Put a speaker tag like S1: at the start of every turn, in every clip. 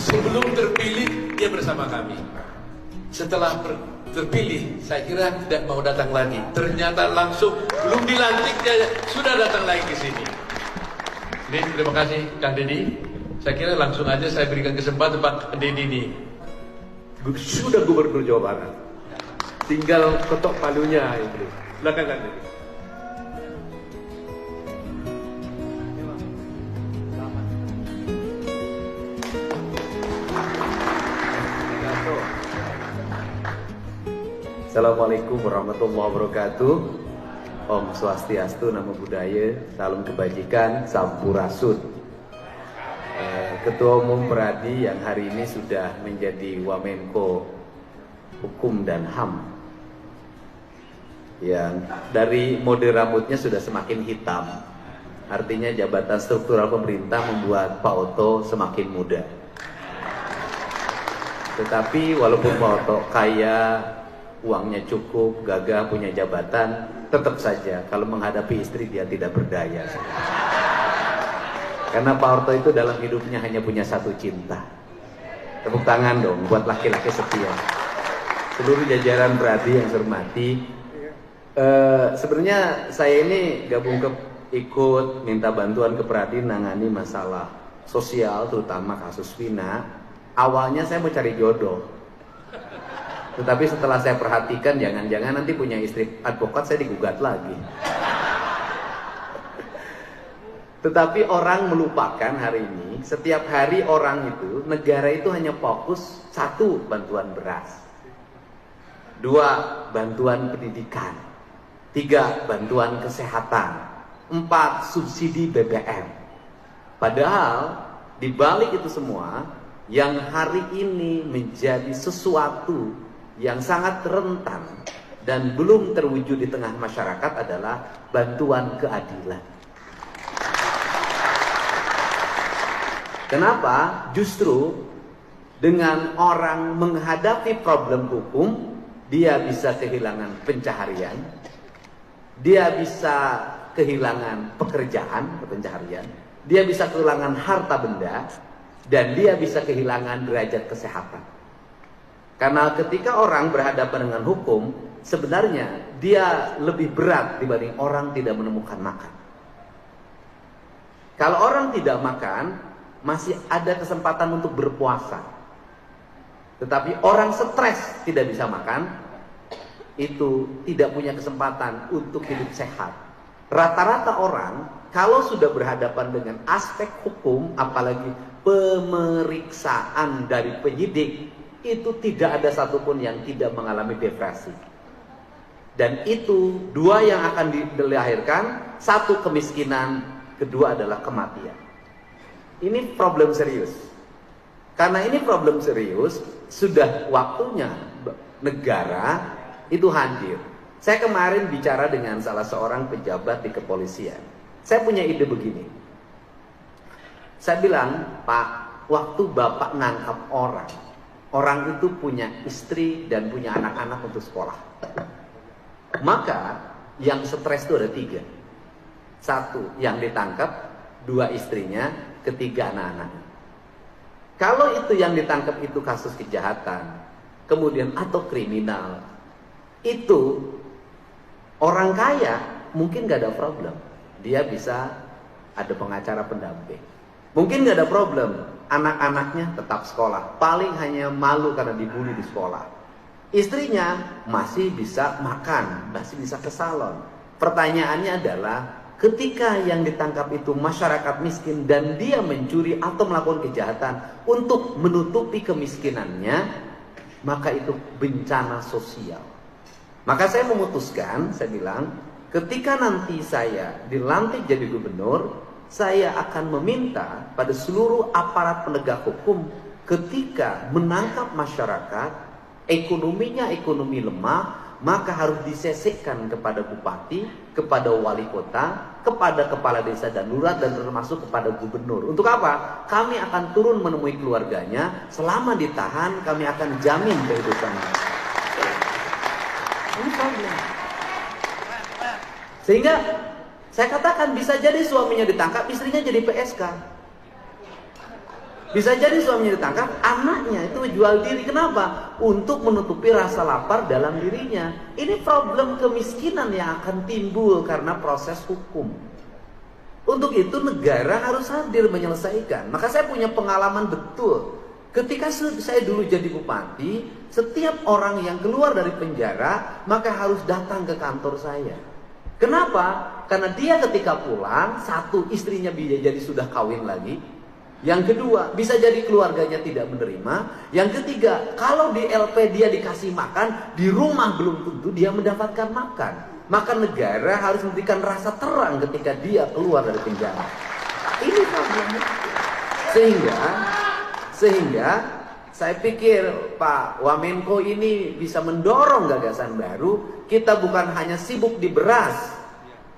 S1: Sebelum terpilih, dia bersama kami. Setelah terpilih, saya kira tidak mau datang lagi. Ternyata langsung belum dilantik dia sudah datang lagi ke sini. Ini terima kasih Kang Deddy. Saya kira langsung aja saya berikan kesempatan Pak Deddy ini. Sudah Gubernur Jawa Barat. Tinggal ketok palunya itu. Silakan Kang Deddy.
S2: Assalamualaikum warahmatullahi wabarakatuh. Om Swastiastu, Namo Buddhaya, salam kebajikan, sampurasun. Ketua Umum Peradi yang hari ini sudah menjadi Wamenko Hukum dan HAM, yang dari mode rambutnya sudah semakin hitam, artinya jabatan struktural pemerintah membuat Pak Oto semakin muda. Tetapi walaupun Pak Oto kaya, uangnya cukup, gagah, punya jabatan, tetap saja kalau menghadapi istri dia tidak berdaya. Karena Pak Oto itu dalam hidupnya hanya punya satu cinta. Tepuk tangan dong buat laki-laki setia. Seluruh jajaran Peradi yang saya hormati. Sebenarnya saya ini ikut minta bantuan ke Peradi nangani masalah sosial, terutama kasus Vina. Awalnya saya mau cari jodoh. Tetapi setelah saya perhatikan, jangan-jangan nanti punya istri advokat saya digugat lagi. Tetapi orang melupakan hari ini, setiap hari orang itu, negara itu hanya fokus satu, bantuan beras, dua, bantuan pendidikan, tiga, bantuan kesehatan, empat, subsidi BBM. Padahal di balik itu semua, yang hari ini menjadi sesuatu yang sangat rentan dan belum terwujud di tengah masyarakat adalah bantuan keadilan. Kenapa? Justru dengan orang menghadapi problem hukum, dia bisa kehilangan pencaharian, dia bisa kehilangan pekerjaan, pencaharian, dia bisa kehilangan harta benda, dan dia bisa kehilangan derajat kesehatan. Karena ketika orang berhadapan dengan hukum, sebenarnya dia lebih berat dibanding orang tidak menemukan makan. Kalau orang tidak makan, masih ada kesempatan untuk berpuasa. Tetapi orang stres tidak bisa makan, itu tidak punya kesempatan untuk hidup sehat. Rata-rata orang kalau sudah berhadapan dengan aspek hukum, apalagi pemeriksaan dari penyidik, itu tidak ada satupun yang tidak mengalami depresi. Dan itu dua yang akan dilahirkan, satu kemiskinan, kedua adalah kematian. Ini problem serius. Karena ini problem serius, sudah waktunya negara itu hadir. Saya kemarin bicara dengan salah seorang pejabat di kepolisian. Saya punya ide begini. Saya bilang, Pak, waktu Bapak nangkap orang, orang itu punya istri dan punya anak-anak untuk sekolah. Maka yang stres itu ada tiga. Satu, yang ditangkap, dua istrinya, ketiga anak-anaknya. Kalau itu yang ditangkap itu kasus kejahatan, kemudian atau kriminal, itu orang kaya mungkin gak ada problem. Dia bisa ada pengacara pendamping. Mungkin gak ada problem, anak-anaknya tetap sekolah, paling hanya malu karena dibully di sekolah. Istrinya masih bisa makan, masih bisa ke salon. Pertanyaannya adalah, ketika yang ditangkap itu masyarakat miskin dan dia mencuri atau melakukan kejahatan untuk menutupi kemiskinannya, maka itu bencana sosial. Maka saya memutuskan, saya bilang, ketika nanti saya dilantik jadi gubernur, saya akan meminta pada seluruh aparat penegak hukum ketika menangkap masyarakat, ekonominya ekonomi lemah, maka harus disisihkan kepada bupati, kepada wali kota, kepada kepala desa dan lurah, dan termasuk kepada gubernur. Untuk apa? Kami akan turun menemui keluarganya. Selama ditahan, kami akan jamin kehidupannya. Ini problem. Sehingga saya katakan bisa jadi suaminya ditangkap, istrinya jadi PSK. Bisa jadi suaminya ditangkap, anaknya itu jual diri. Kenapa? Untuk menutupi rasa lapar dalam dirinya. Ini problem kemiskinan yang akan timbul karena proses hukum. Untuk itu negara harus hadir menyelesaikan. Maka saya punya pengalaman betul. Ketika saya dulu jadi bupati, setiap orang yang keluar dari penjara maka harus datang ke kantor saya. Kenapa? Karena dia ketika pulang, satu, istrinya bisa jadi sudah kawin lagi. Yang kedua, bisa jadi keluarganya tidak menerima. Yang ketiga, kalau di LP dia dikasih makan, di rumah belum tentu dia mendapatkan makan. Maka negara harus memberikan rasa terang ketika dia keluar dari penjara. Ini problemnya. Sehingga saya pikir Pak Wamenko ini bisa mendorong gagasan baru. Kita bukan hanya sibuk di beras,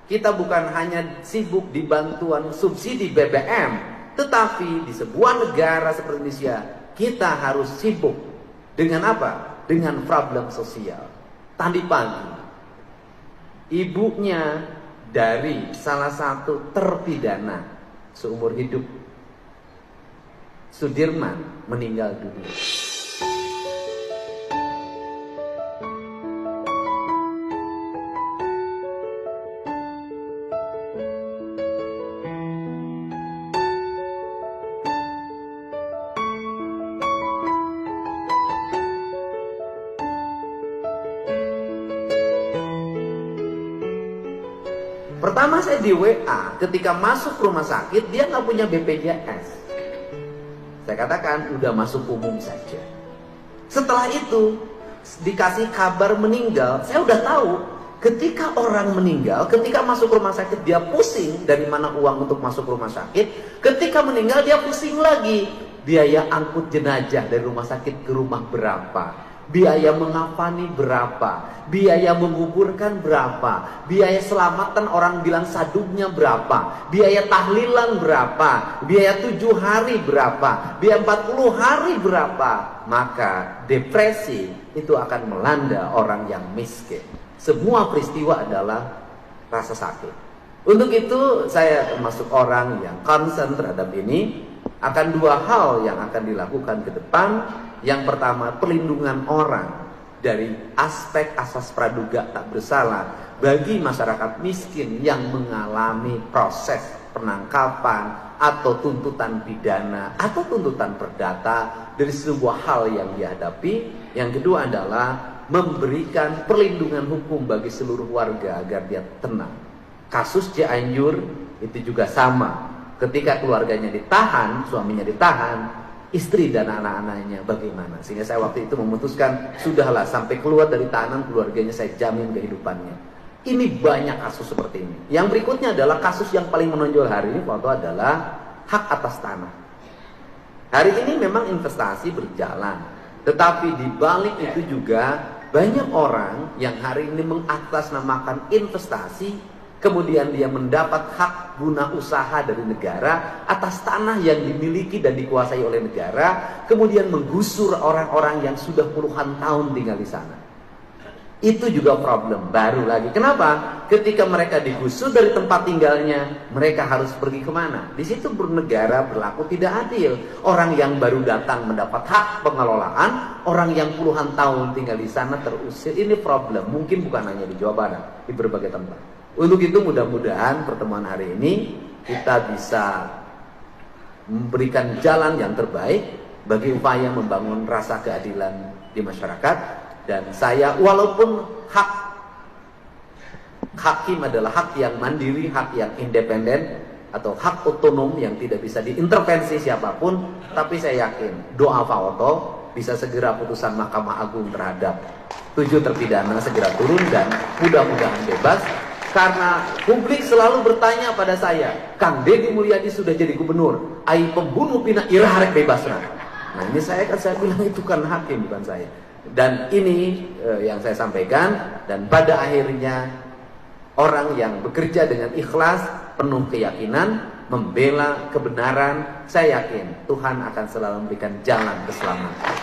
S2: kita bukan hanya sibuk di bantuan subsidi BBM, tetapi di sebuah negara seperti Indonesia kita harus sibuk dengan apa? Dengan problem sosial. Tadi pagi ibunya dari salah satu terpidana seumur hidup, Sudirman, meninggal dunia. Pertama saya di WA, ketika masuk rumah sakit dia nggak punya BPJS. Saya katakan udah masuk umum saja. Setelah itu dikasih kabar meninggal, saya udah tahu ketika orang meninggal, ketika masuk rumah sakit dia pusing dari mana uang untuk masuk rumah sakit. Ketika meninggal dia pusing lagi, biaya angkut jenazah dari rumah sakit ke rumah berapa, biaya mengafani berapa, biaya menguburkan berapa, biaya selamatan orang bilang sadungnya berapa, biaya tahlilan berapa, biaya 7 hari berapa, biaya 40 hari berapa. Maka depresi itu akan melanda orang yang miskin. Semua peristiwa adalah rasa sakit. Untuk itu saya termasuk orang yang concern terhadap ini. Akan dua hal yang akan dilakukan ke depan. Yang pertama, perlindungan orang dari aspek asas praduga tak bersalah bagi masyarakat miskin yang mengalami proses penangkapan atau tuntutan pidana atau tuntutan perdata dari sebuah hal yang dihadapi. Yang kedua adalah memberikan perlindungan hukum bagi seluruh warga agar dia tenang. Kasus Cianjur itu juga sama. Ketika keluarganya ditahan, suaminya ditahan, istri dan anak-anaknya bagaimana? Sehingga saya waktu itu memutuskan, sudahlah sampai keluar dari tahanan keluarganya saya jamin kehidupannya. Ini banyak kasus seperti ini. Yang berikutnya adalah kasus yang paling menonjol hari ini waktu adalah hak atas tanah. Hari ini memang investasi berjalan, tetapi di balik itu juga banyak orang yang hari ini mengatasnamakan investasi, kemudian dia mendapat hak guna usaha dari negara atas tanah yang dimiliki dan dikuasai oleh negara, kemudian menggusur orang-orang yang sudah puluhan tahun tinggal di sana. Itu juga problem baru lagi. Kenapa? Ketika mereka digusur dari tempat tinggalnya, mereka harus pergi kemana? Di situ bernegara berlaku tidak adil. Orang yang baru datang mendapat hak pengelolaan, orang yang puluhan tahun tinggal di sana terusir. Ini problem, mungkin bukan hanya di Jawa Barat, di berbagai tempat. Untuk itu mudah-mudahan pertemuan hari ini kita bisa memberikan jalan yang terbaik bagi upaya membangun rasa keadilan di masyarakat. Dan saya, walaupun hak hakim adalah hak yang mandiri, hak yang independen, atau hak otonom yang tidak bisa diintervensi siapapun, tapi saya yakin doa Faoto bisa segera putusan Mahkamah Agung terhadap 7 terpidana segera turun dan mudah-mudahan bebas. Karena publik selalu bertanya pada saya, Kang Deddy Mulyadi sudah jadi gubernur, ai pembunuh pina irah bebas. Nah ini saya bilang itu kan hakim bukan saya. Dan ini yang saya sampaikan, dan pada akhirnya orang yang bekerja dengan ikhlas, penuh keyakinan, membela kebenaran, saya yakin Tuhan akan selalu memberikan jalan keselamatan.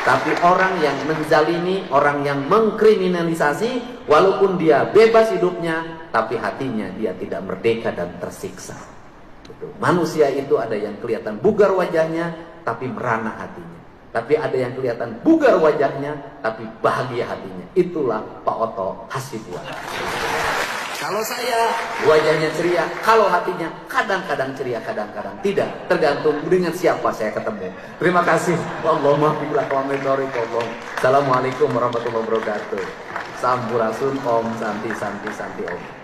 S2: Tapi orang yang menzalimi, orang yang mengkriminalisasi, walaupun dia bebas hidupnya, tapi hatinya dia tidak merdeka dan tersiksa. Gitu. Manusia itu ada yang kelihatan bugar wajahnya, tapi merana hatinya. Tapi ada yang kelihatan bugar wajahnya, tapi bahagia hatinya. Itulah Pak Oto Hasibuan. Kalau saya wajahnya ceria, kalau hatinya kadang-kadang ceria, kadang-kadang tidak. Tergantung dengan siapa saya ketemu. Terima kasih. Assalamualaikum warahmatullahi wabarakatuh. Sampurasun Om Santi Santi Santi Om.